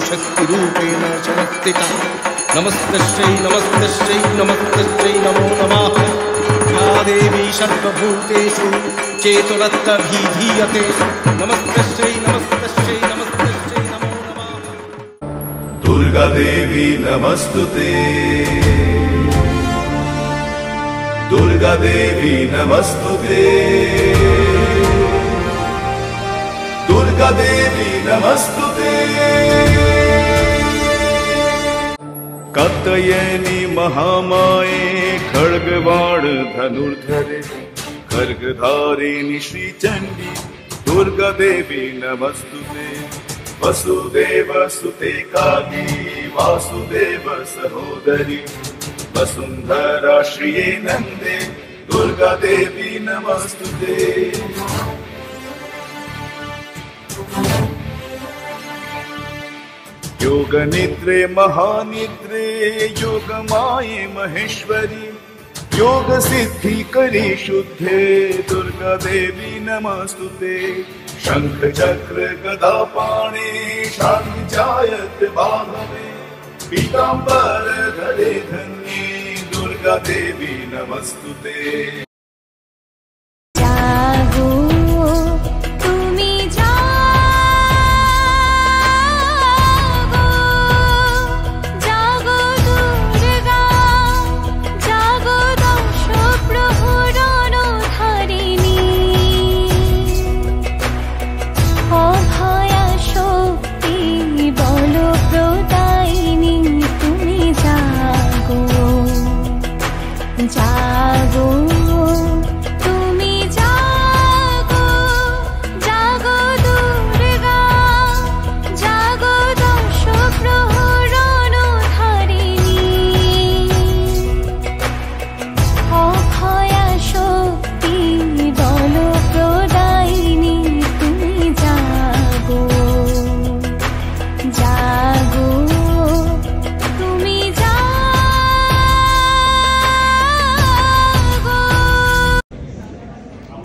शक्तिरूपेण समस्थिता। नमस्तस्यै नमस्तस्यै नमस्तस्यै नमो नमः। या देवी सर्वभूतेषु चेतुरत्वभिधीयते। नमस्तस्यै नमस्तस्यै नमस्तस्यै नमो नमः। दुर्गा देवी नमस्तुते, दुर्गा देवी नमस्तुते, दुर्गा देवी नमस्तुते। कात्यायनी महामाये खड्गबाण धनुर्धरे खड्गधारिणी श्रीचण्डी दुर्गा देवी नमस्तुते। वसुदेव सुते काली वासुदेव सहोदरी वसुंधरा श्रिये नंदे दुर्गा देवी नमस्तुते। योग निद्रे महानिद्रे योग माये महेश्वरी योग सिद्धि करी शुद्धे दुर्गा देवी नमस्तुते। शंख चक्र गदा पाणे शांति जायत बाहवे पीतांबर धरे धन्ये दुर्गा देवी नमस्तुते।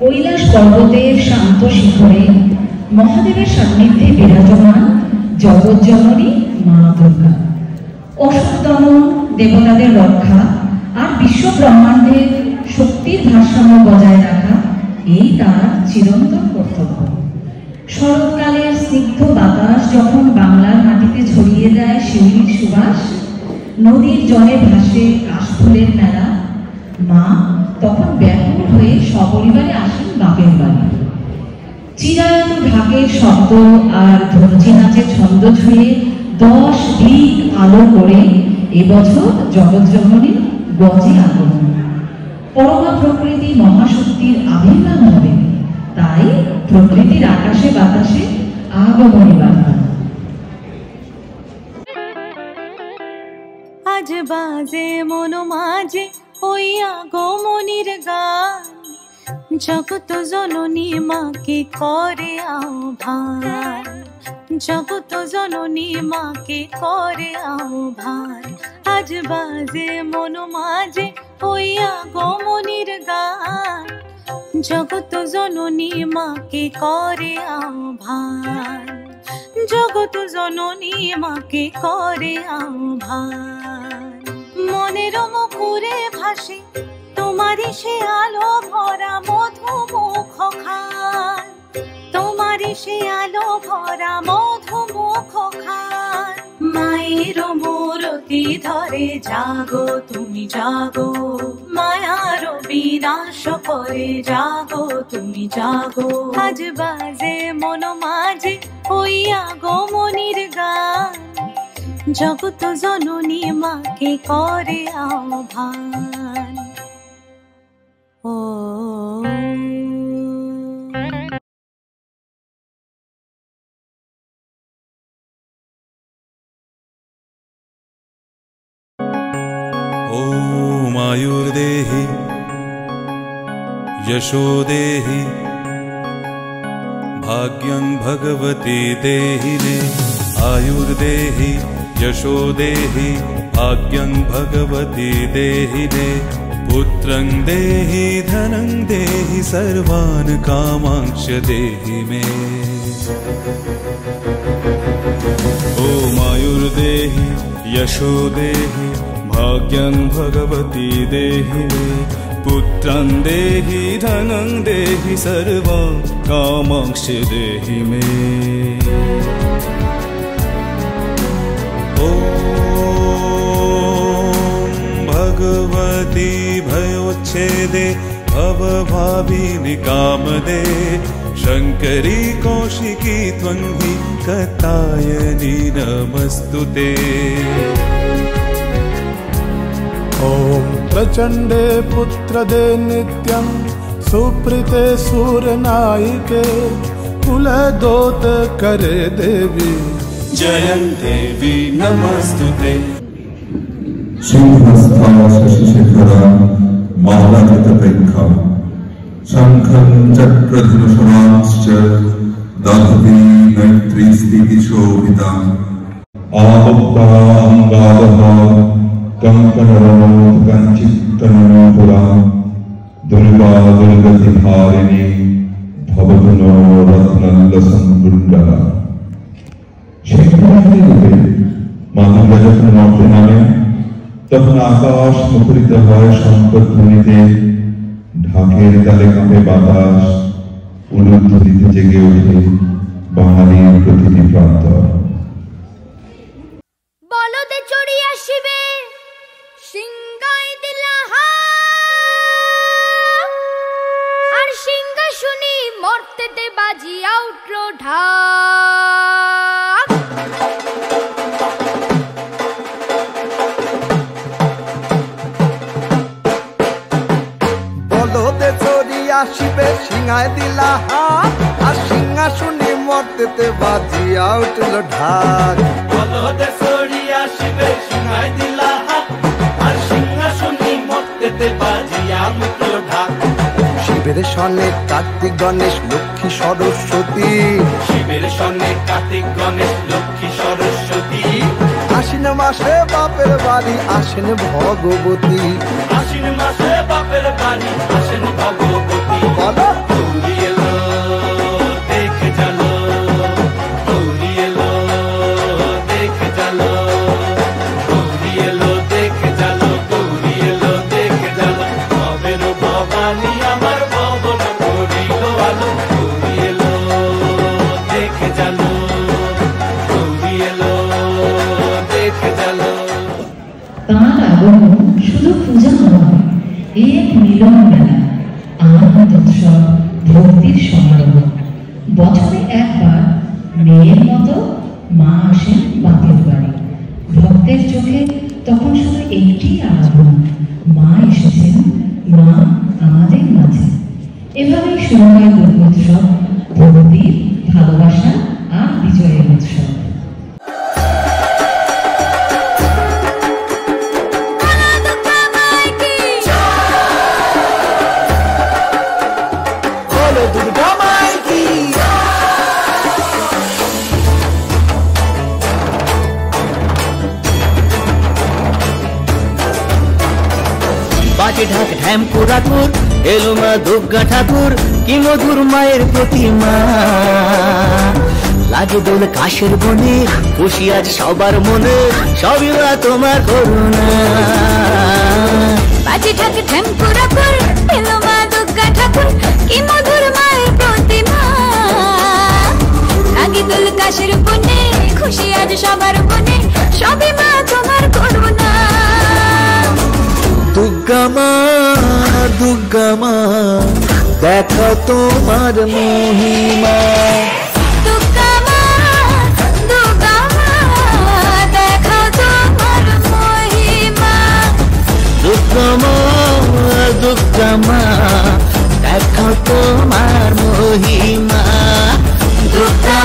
কৈলাস পর্বতের শান্ত শিখরে মহাদেবের সান্নিধ্যে বিরাজমান জগজ্জননী মা দুর্গা। অসুর দমন, দেবতাদের রক্ষা আর বিশ্ব ব্রহ্মাণ্ডের শক্তির ভারসাম্য বজায় রাখা এই তার চিরন্তন কর্তব্য। শরৎকালের স্নিগ্ধ বাতাস যখন বাংলার মাটিতে ছড়িয়ে দেয় শিউলির সুবাস, নদীর জলে ভাসে কাশফুলের মেলা, মা তখন ব্যাকুল হয়ে সপরিবারে আসেন বাপের বাড়ি। চিরায়ত ঢাকের শব্দ আর ধর্জি নাচের ছন্দ ছুঁয়ে 10 দিক আলো করে এবছর জগজ্জননী গজে আগমন। পরমা প্রকৃতি মহাশক্তির আবির্ভাব হবে, তাই প্রকৃতির আকাশে বাতাসে আগমনী বার্তা। আজ বাজে মন মাঝে ওই আগমনীর গান, জগত জননী মাকে করে আহ্বান, জগত জননী মাকে করে আহ্বান। আজ বাজে মন মাঝে ওই আগমনীর গান, জগত জননী মাকে করে আহ্বান, জগত জননী মাকে করে আহ্বান। মনের মুখে ভাসে তোমারই সে আলো ভরা মধুমুখ খান, তোমারই সে আলো ভরা মধুমুখ খান। মায়ের মূরতি ধরে জাগো তুমি জাগো, মায়ার বিনাশ করে জাগো তুমি জাগো। আজ বাজে মন মাঝে ওই আগমনীর গান, জগত জননী মাকে করে আহ্বান। ও आयुर्देहि यशो देहि भाग्यं भगवती देहि मे। आयुर्देहि यशो देहि भाग्यं भगवती देहि मे। पुत्रं देहि धनं देहि सर्वान् कामांक्ष देहि मे। ॐ आयुर्देहि यशो देहि भाग्यं भगवती देहि मे पुत्रं देहि धनं देहि सर्वं कामांश्च देहि मे ॐ भगवती भयोच्छेदे भवभाविनि कामदे शङ्करी कौशिकी त्वं हि कात्यायनी नमस्तुते ॐ प्रचण्डे पुत्रदे नित्यं सुप्रीते सूरनायिके कुलदोत करे देवी जयं देवी नमस्तुते सिंहस्था शशिशेखरा मालाकृतपेक्षा शङ्खं चक्रधनुषमांश्च दहति मैत्रीस्थितिशोभिता आमुक्ताङ्गादः कङ्कणरोधकञ्चित्तनूपुरा दुर्गा दुर्गतिहारिणी भवतु नो रत्नल्लसङ्कुण्डला शेखराहिनी रूपे মা দুর্গা যখন মর্তে নামেন তখন আকাশ মুখরিত হয় শঙ্খধ্বনিতে ঢাকের তালে কাঁপে বাতাস উলুধ্বনিতে জেগে ওঠে বাঙালির প্রতিটি প্রান্তর বলদে চড়ি আসিবে সিংহাই দিলাহা আর সিংহাসনী মর্তেতে বাজিয়া উঠল ঢাক বলদে চড়ি আসিবে সিংহাই দিলাহা আর সিংহাসনী মর্তেতে বাজিয়া উঠল ঢাক বলদে চড়ি আসিবে সিংহাই দিলাহা আর সিংহাসনী মর্তেতে বাজিয়া উঠল ঢাক শিবের সনে কার্তিক গণেশ লক্ষ্মী সরস্বতী শিবের সনে কার্তিক গণেশ লক্ষ্মী সরস্বতী আশ্বিন মাসে বাপের বাড়ি আসেন ভগবতী আশ্বিন মাসে বাপের বাড়ি আসেন ভগবতী বলো গৌরী এলো দেখে চলো গৌরী এলো দেখে চলো গৌরী এলো দেখে চলো গৌরী এলো দেখে চলো ভবের ভবানী আমার ভবন করিল আলো গৌরী এলো দেখে চলো গৌরী এলো দেখে চলো তাঁর আগমন শুধু পূজা নয়, এ এক মিলন মেলা, আনন্দ উৎসব, ভক্তির সমারোহ। বছরে একবার মেয়ের মতো মা আসেন বাপের বাড়ি। ভক্তের চোখে তখন শুধু একটি আরাধনা, মা এসেছেন, মা আমাদের মাঝে। এভাবেই শুরু হয় দুর্গোৎসব, ভক্তির, ভালোবাসা আর বিজয়ের উৎসব। বাজে ঢাক ঢ্যাম পুরাকুর এলো মা দুর্গা ঠাকুর কি মধুর মায়ের প্রতিমা লাগে দোল কাশের বনে খুশি আজ সবার মনে সবই মা তোমার করুণা বাজে ঢাক ঢ্যাম পুরাকুর এলো মা দুর্গা ঠাকুর কি মধুর মায়ের প্রতিমা লাগে দোল কাশের বনে খুশি আজ সবার মনে সবই মা তোমার করুণা দুর্গা মা দেখো তোমার মহিমা দুর্গা মা দেখো তোমার মহিমা দুর্গা মা দেখো তোমার মহিমা দুর্গা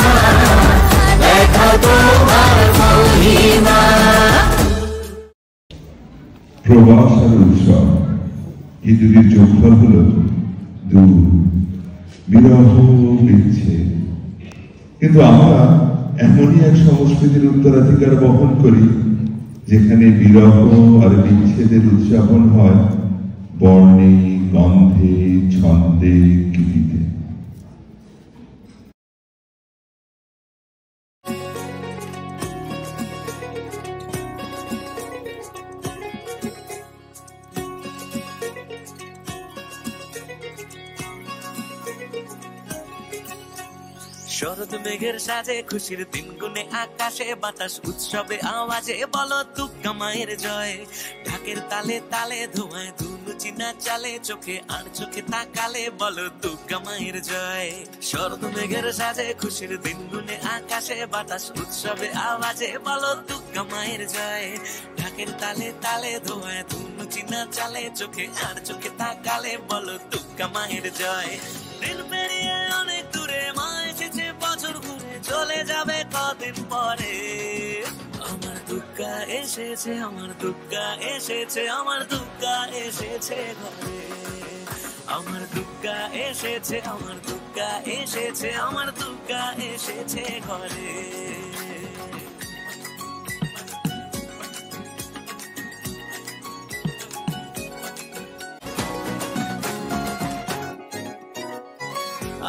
মা দেখো তোমার মহিমা প্রবাস আর উৎসব এই দুটির যোগফল হল বিরহ বিচ্ছেদ। কিন্তু আমরা এমনই এক সংস্কৃতির উত্তরাধিকার বহন করি যেখানে বিরহ আর বিচ্ছেদের উদযাপন হয় বর্ণে, গন্ধে, ছন্দে, গীতিতে। শরৎ মেঘের সাজে খুশির দিন গুনে আকাশে বাতাস উৎসবে আওয়াজে বলো দুর্গা মায়ের জয়। ঢাকের তালে তালে ধোঁয়ায় ধুনু চিনা চালে চোখে আর চোখে তাকালে বলো দুর্গা মায়ের জয়। শরৎ মেঘের সাজে খুশির দিন গুনে আকাশে বাতাস উৎসবে আওয়াজে বলো দুর্গা মায়ের জয়। ঢাকের তালে তালে ধোঁয়ায় ধুনু চিনা চালে চোখে আর চোখে তাকালে বলো দুর্গা মায়ের জয়। দিন পেরিয়ে অনেক দূরে মা এসেছে বছর ঘুরে চলে যাবে কদিন পরে। আমার দুর্গা এসেছে, আমার দুর্গা এসেছে, আমার দুর্গা এসেছে ঘরে। আমার দুর্গা এসেছে, আমার দুর্গা এসেছে, আমার দুর্গা এসেছে ঘরে।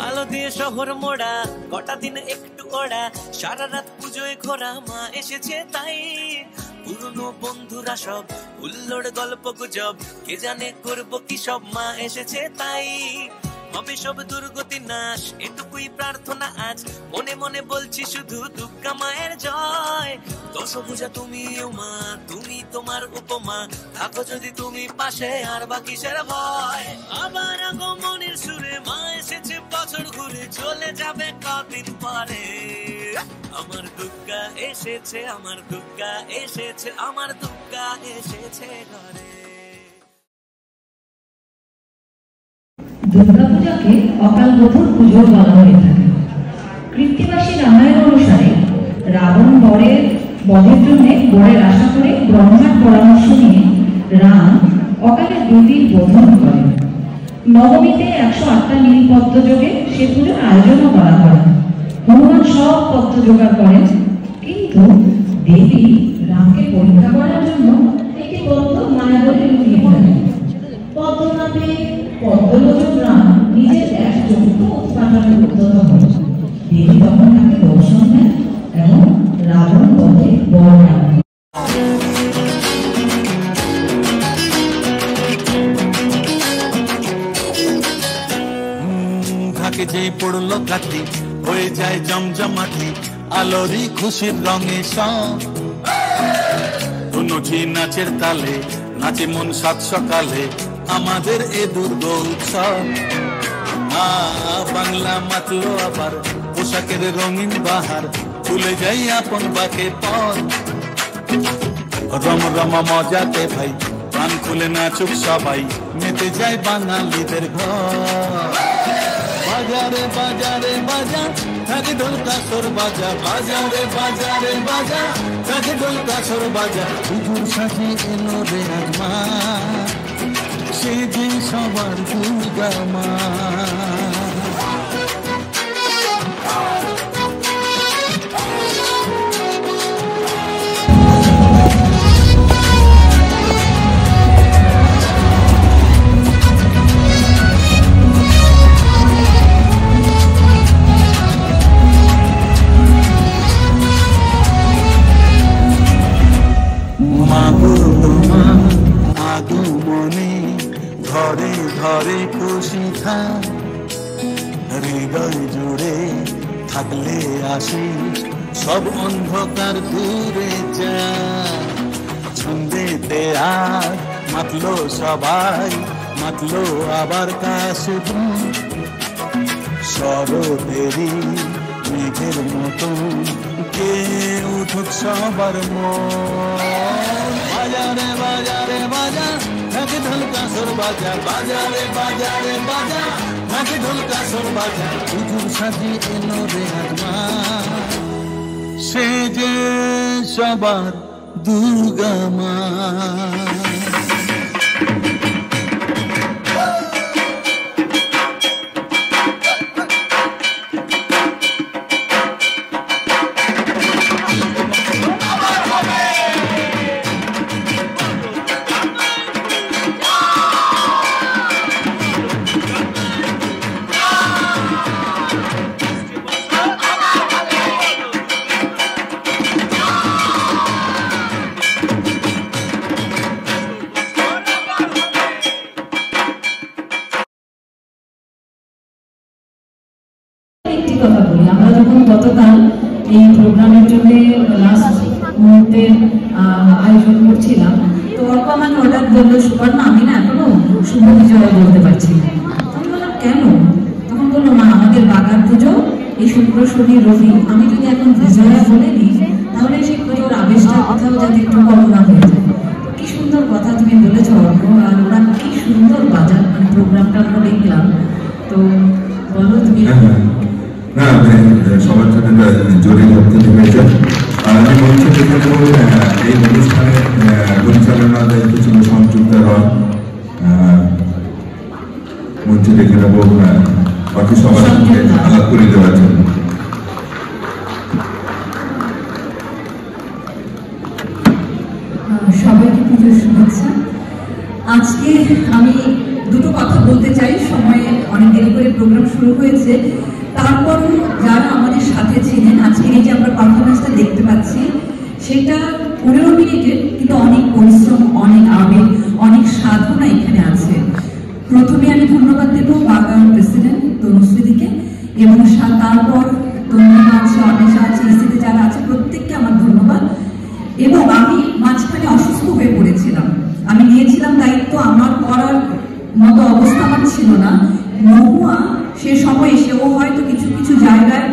আলো দিয়ে শহর মোড়া কটা দিন একটু ওড়া সারা রাত পুজোয় ঘোরা মা এসেছে তাই। পুরনো বন্ধুরা সব হুল্লোড় গল্প গুজব কে জানে করবো কি সব মা এসেছে তাই। হবে সব দুর্গতি নাশ এটুকুই প্রার্থনা আজ মনে মনে বলছি শুধু দুর্গা মায়ের জয়। দশভুজা তুমি মা তুমি তোমার উপমা থাকো যদি তুমি পাশে আর বাকি সেরা ভয়। আবার আগমনের সুরে মা এসেছে বছর ঘুরে চলে যাবে কদিন পরে। আমার দুর্গা এসেছে, আমার দুর্গা এসেছে, আমার দুর্গা এসেছে ঘরে। দুর্গাপূজাকে অকালবোধন পুজো বলা হয়ে থাকে। কৃত্তিবাসী রামায়ণ অনুসারে রাবণ বধের জন্য বরের আশা করে ব্রহ্মার পরামর্শ নিয়ে রাম অকালে দুদিন বোধন করেন। নবমীতে 108টা নীল পদ্ম যোগে সে পুজোর আয়োজনও করা হয়। হনুমান সব পদ্ম জোগাড় করেন, কিন্তু দেবী রামকে পরীক্ষা করার জন্য একটি পদ্ম মায়া বলে লুকিয়ে ফেলেন। পদ্মনাভে পদ্মলোচন রাম নিজের এক চক্ষু উৎপাদনে উদ্যত হন। দেবী তখন তাকে দর্শন দেন এবং রাবণ বধে বর রাখেন। থাকে যে পড়লো কাটি হয়ে যায় জমজমাটি আলোরি খুশির রঙে সব দুটি নাচের তালে নাচে মন সাত সকালে আমাদের এ দুর্গ উৎসব। মা বাংলা মাতলো আবার পোশাকের রঙিন বাহার ভুলে যাই আপন বাকে পর। রম রম মজাতে ভাই প্রাণ খুলে নাচুক সবাই মেতে যায় বাঙালিদের ঘর। বাজারে বাজারে বাজা থাকে ঢোল কাসর বাজা, বাজারে বাজারে বাজা থাকে ঢোল কাসর বাজা। পুজোর সাথে এলো রে আজমা সে যে সবার দুর্গা মা। ঘরে ঘরে খুশি থাক হৃদয় জুড়ে থাকলে আসিস সব অন্ধকার দূরে যা। ছন্দেতে আর মাতলো সবাই মাতলো আবার তা শুধু শরতেরই মেঘের মতন কে উঠুক সবার মন। বাজারে বাজারে বাজা থাকে ঢোল কাসর বাজা, বাজারে বাজারে বাজা থাকে ঢোল কাসর বাজা। পুজোর সাথে এলো রে আজমা সে যে সবার দুর্গা মা। আমরা যখন গতকাল এই প্রোগ্রামের জন্য লাস্ট মুহূর্তের আয়োজন করছিলাম, তো অল্প আমাকে হঠাৎ বললো, সুপর্ণা আমি না এখনো শুভ বিজয় বলতে পারছি না। আমি বললাম কেন? তখন বললো মা আমাদের বাগান পুজো এই শুক্র শনি রবি, আমি যদি এখন বিজয়া বলে নিই তাহলে সেই পুজোর আবেশটা কোথাও যাতে একটু কম না হয়ে যায়। কি সুন্দর কথা তুমি বলেছ অর্ক, আর ওরা কি সুন্দর বাজার মানে প্রোগ্রামটা আমরা দেখলাম। তো বলো তুমি। না সবার জন্য জোরে ধরতে হয়েছে। আমি বলছি এই অনুষ্ঠানে পরিচালনার দায়িত্ব ছিল সংযুক্ত রয়, মঞ্চে দেখে নেবো বাকি সবার সঙ্গে আলাপ করে দেওয়ার জন্য। সবাইকে পুজোর শুভেচ্ছা। আজকে আমি দুটো কথা বলতে চাই, সময়ে অনেক দেরি করে প্রোগ্রাম শুরু হয়েছে, তারপরে যারা আমাদের সাথে ছিলেন আজকে এই যে আমরা পারফরমেন্সটা দেখতে পাচ্ছি সেটা 15 মিনিটের, কিন্তু অনেক পরিশ্রম, অনেক আবেগ, অনেক সাধনা এখানে আছে। প্রথমে আমি ধন্যবাদ দেব বাগান প্রেসিডেন্ট তনুশ্রীদিকে, এবং তারপর তন্ময় আছে, অন্বেষা আছে, ইসিতে যারা আছে প্রত্যেককে আমার ধন্যবাদ। এবং আমি মাঝখানে অসুস্থ হয়ে পড়েছিলাম, আমি নিয়েছিলাম দায়িত্ব, আমার করার মতো অবস্থা আমার ছিল না। মহুয়া সে সময় এসেও হয়তো কিছু কিছু জায়গায়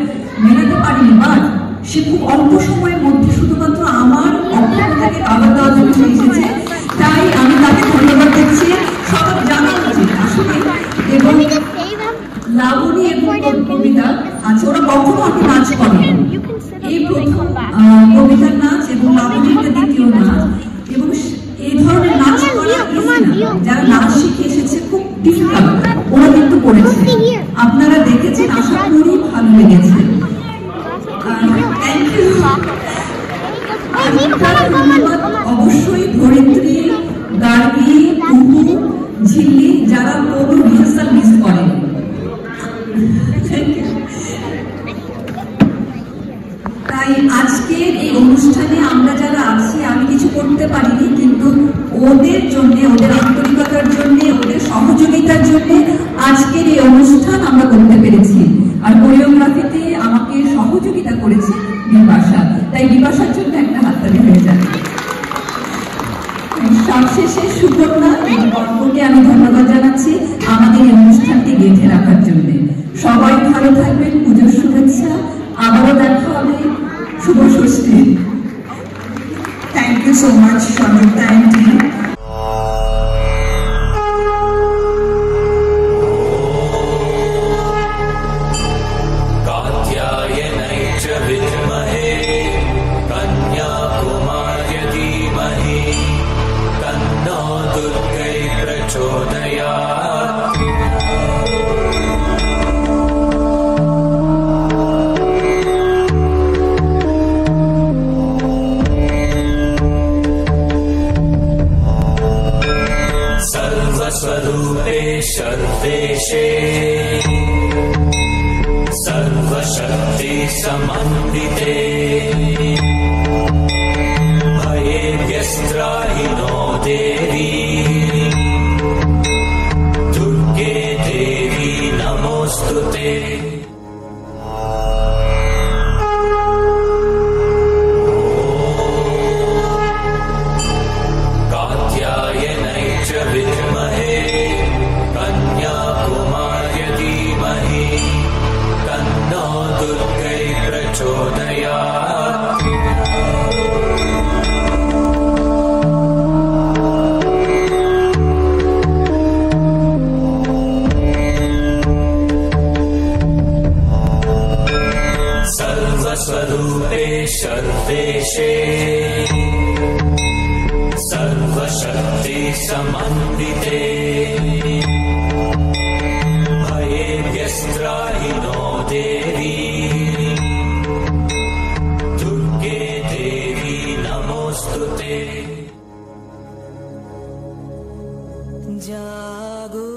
মেলাতে পারিনি, বাট সে খুব অল্প সময়ের মধ্যে শুধুমাত্র আমার অক্ষরটাকে আবার দেওয়ার জন্য এসেছে, তাই আমি তাকে ধন্যবাদ দিচ্ছি। সবার জানা উচিত আসলে। এবং লাবণী এবং কবিতা আছে, ওরা কখনো আমি নাচ করে, এই প্রথম কবিতার নাচ এবং লাবণীর দ্বিতীয় নাচ, এবং এই ধরনের নাচ করা যারা নাচ শিখে এসেছে খুব ডিফিকাল্ট, ওরা কিন্তু করেছে, আপনারা দেখেছেন, আশা করি ভালো লেগেছে। অবশ্যই ধরিত্রী, গার্গী, কুহু, ঝিল্লি যারা কোনো রিহার্সাল মিস করেন। তাই আজকের এই অনুষ্ঠানে আমরা যারা আছি, আমি কিছু করতে পারিনি, কিন্তু ওদের জন্য, ওদের আন্তরিকতার জন্য, ওদের সহযোগিতার জন্য আজকের এই অনুষ্ঠান আমরা করতে পেরেছি। আর কোরিওগ্রাফিতে আমাকে সহযোগিতা করেছে বিপাশা, তাই বিপাশার জন্য একটা হাততালি হয়ে যায়। সবশেষে সুপর্ণা এবং অর্ককে আমি ধন্যবাদ জানাচ্ছি আমাদের এই অনুষ্ঠানটি গেঁথে রাখার জন্য। সবাই ভালো থাকবেন, পুজোর শুভেচ্ছা, আবারও দেখা হবে, শুভ ষষ্ঠী। Thank you so much Sanjukta and team. स्वरूपे सर्वेशे सर्वशक्ति समन्विते भये व्यस्त्राहि नो देवी दुर्गे देवी नमोस्तुते। सर्वस्वरूपे सर्वेशे सर्वशक्ति समन्विते भये व्यस्त्राहि नो देवी दुर्गे देवी नमोस्तुते। जागो